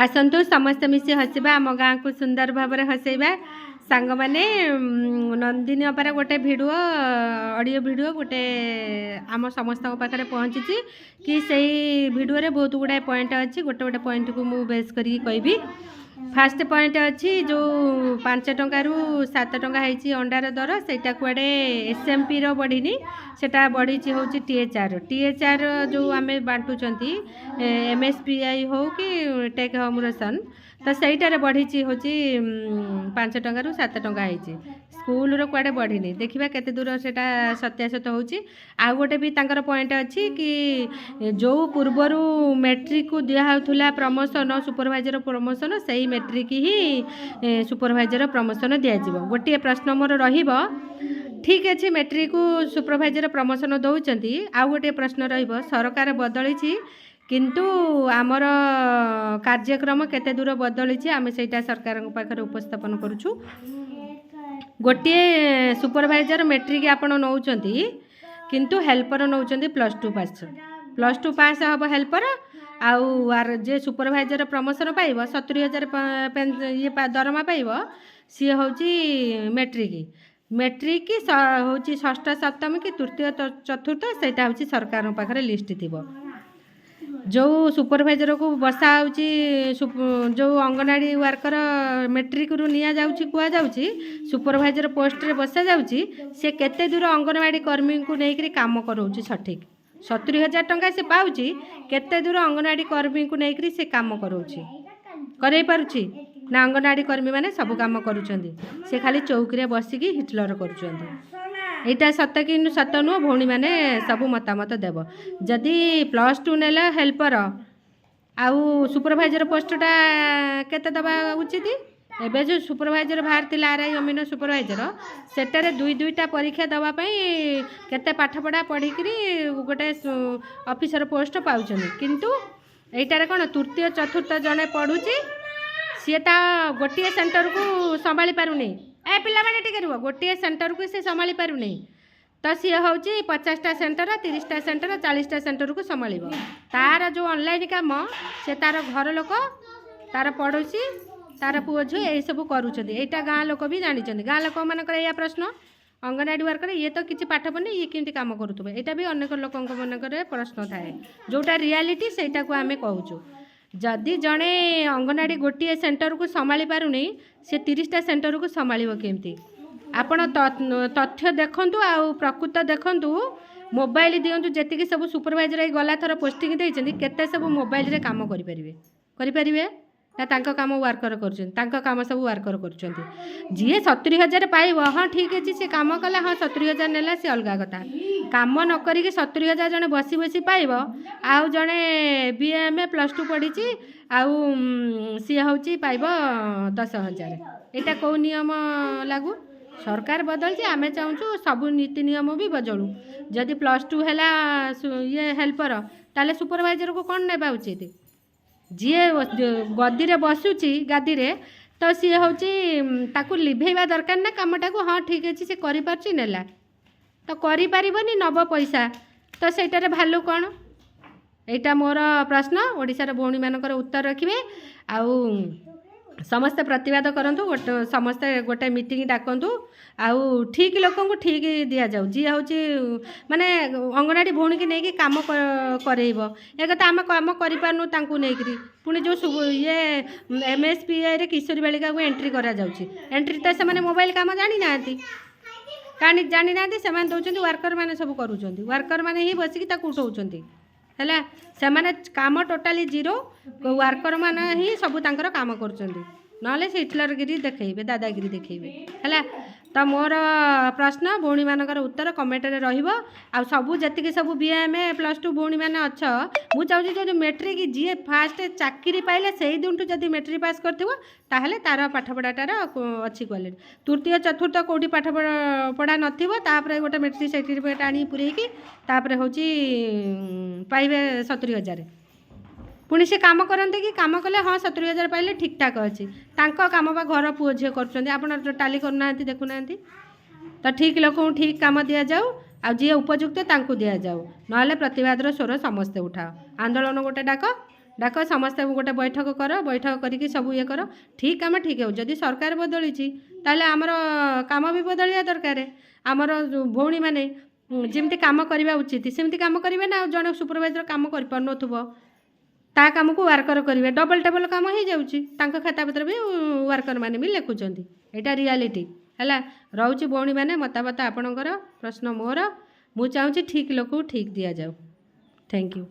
आसतु समस्त मिसी हसवा आम गाँ को सुंदर भाव हसैबा सांग मैंने नंदिनी अपार गोटे भिडियो ऑडियो भिडियो गोटे आम समस्त पाखे पहुँची कि सही भिडियो बहुत गुड़ाए पॉइंट अच्छी गोटे गोटे पॉइंट को मुझे बेस करी कहबी। फास्ट पॉइंट अच्छी जो 5 टंका रु 7 टंका है अंडार दर सेटा कुआडे एसएमपी रो बढ़ीनी सेटा बढ़ी हूँ टीएचआर जो आम बांटुंट एमएसपीआई हो कि टेक होम रेशन तो सहीटार बढ़ी हूँ 5 टंका रु 7 टंका है स्कूल रो कुआडे बढ़ीनी देखिबा केते दूर सेटा सत्यासत होची। आ गोटे भी तांकर पॉइंट अच्छी कि जो पूर्वर मैट्रिक को दिया होता प्रमोशन सुपरवाइजर प्रमोशन सही मैट्रिक ही सुपरवाइजर प्रमोशन दिज्व। गोटे प्रश्न मोर रहिबो ठीक अच्छे मैट्रिक को सुपरवाइजर प्रमोशन दौरान आउ गोटे प्रश्न रहिबो सरकार बदली किंतु आमर कार्यक्रम केते दूर बदली आम सेटा सरकार पाखे उपस्थापन करुछु। गोटे सुपरवाइजर मैट्रिक आपण नौचंती किंतु हेल्पर नौचंती +2 पास हम हेल्पर आउ जे सुपरवाइजर प्रमोशन पाइब 70,000 ये दरमा पाइब सी हूँ मैट्रिक हूँ षष्ठ सप्तम कि तृतीय चतुर्थ सेटा हूँ सरकार पाखे लिस्ट थी जो सुपरवाइजर को बसा जो अंगनवाड़ी वर्कर मैट्रिक रु निया जाउची कुआ जाउची सुपरवाइजर पोस्ट रे बसा जाउची से केते दूर अंगनवाड़ी कर्मी को लेकर काम कराउची सठिक 70,000 टंका से पाउची केते दूर अंगनवाड़ी कर्मी को लेकर से काम कराउची करै पारुची ना अंगनवाड़ी कर्मी माने सब काम करूछंदी से खाली चौकी बसिकी हिटलर करूछंदी। एटा सत कि सत नुह भौणी मैंने सब मतामत देव जदि +2 नेला हेल्पर आउ सुपरवाइजर पोस्टटा केते दबा उचित एबे जो सुपरवाइजर बाहर थिला आरआई अमीन सुपरवाइजर सेटारे दुईटा परीक्षा दवापाई केते पाठपढ़ा पढ़ी गोटे ऑफिसर पोस्ट पाउछन किंतु एटारे कौन तृतीय चतुर्थ जड़े पढ़ुची सी गोटे सेंटर को संभाली पारुनी ए पिला माने टिके रुह गोटे सेंटर को से संभाली पारुनी तो सी हूँ 50टा सेंटर 30टा सेंटर 40टा सेंटर को संभाल तार जो ऑनलाइन काम से तार घर लोक तार पड़ोसी तार पुओ झी यही सब करुँचा गाँ लोक भी जानी गाँ लोक मानकर या प्रश्न अंगनवाड़ी वर्कर ये तो किसी पाठ पढ़नी ये केमती काम करुव यहाँ भी अनेक लोक मनकर प्रश्न थाए जोटा रियालीटी सेटा को आम कहूँ जदि जड़े अंगनवाड़ी गोटे सेंटर को संभाली पारुनी से 30टा सेंटर को संभाल केमती आपण तथ्य देखंतु आउ प्रकृत देखंतु मोबाइल दियंतु जेतिकी सब सुपरवाइजर गला थर पोस्टिंग देइछन्ती केते सब मोबाइल रे काम करि परिबे ना तांको काम वर्कर करछन तांको काम सब वर्कर करछन्ती जी 70,000 पाइब हाँ ठीक अछि से काम कला हाँ 70,000 नेला से अलगा कथा काम न करिके 70,000 जने बसी बसी पाइब आउ जने बीएमए +2 पढ़ी आउ सी हूँ पाइब 10,000 एटा कौ नियम लागू सरकार बदलची आम चाहूँ सब नीति नियम भी बदलू जदि +2 है ये हेल्पर ताले सुपरवाइजर को कौन नेबा उचित जी गदी रे बसुची गादी रे तो सी हूँ ताकू लिभेवा दरकार ना कामटा को हाँ ठीक अच्छे से करि नेला तो करि पारिबनी नब पैसा तो सेटारे भालू कौन एटा मोर प्रश्न ओडिशार भौणी मानकर उत्तर रखिए आउ समस्ते प्रतिवाद करंतु समस्ते गोटे मीटिंग डाकंतु आउ ठीक लोक ठीक दिया जाऊ जी हूँ माने अंगनवाड़ी भौणी की नहीं काम करेब एक तो आम कम करूँ नहीं पुणी जो ये एमएसपीआई रे किशोरी बालिका को एंट्री करा जाउची एंट्री तो से मोबाइल काम जानी ना जानी ना से दौरान वर्कर मैंने सब करूँ वर्कर मैंने ही बसिकी उठाऊँ है से काम टोटाली जीरो वर्कर मैंने ही सब तांकर काम करुँच नले से हिटलरगिरी देखेबे दादागिरी देखेबे है तो मोर प्रश्न भौणी मानकर उत्तर कमेंट रे रहिबो आ सबू जतिक सब बीएमए +2 भौणी माने अच्छ मु चाहूँ जो मैट्रिक जी फास्ट चाकरी पाइले से दिनटू जदि मैट्रिक पास करथिबो ताहले तार पाठपढ़ाटार अच्छी क्वालिटी तृतीय चतुर्थ कौटी पाठपढ़ा नथिबो तापरे गोटे मैट्रिक सर्टिफिकेट आनी पुरेकी तापरे होची पाइबे 70,000 पुणी से काम करते कि काम कले हाँ 70,000 पाइले ठीक ठाक अच्छी तांको काम बा घर पुओ झील कर टाली करना देखुना तो ठीक लोक ठीक काम दि जाऊ आ जी उपयुक्त तांको दि जाऊ ना प्रतिवादर स्वर समस्ते उठाओ आंदोलन गोटे डाक डाक समस्ते गोटे बैठक कर बैठक करके सब ये कर ठीक काम ठीक हो जदि सरकार बदली ताले आमर काम भी बदलिया दरकार आमर भौणी मैंने जमी काम करवा उचित सेमती काम करेंगे ना जड़े सुपरवाइजर काम कर ता काम को वर्कर करेंगे डबल टेबल काम हो जाऊँगी खाता पत्र भी वर्कर मैंने भी लिखुंट यहाँ रियालीटी है रोचे भौणी मैंने मतामत आपणकर प्रश्न मोर मु चाहूँगी ठीक लोक ठीक दि जाऊ थैंक यू।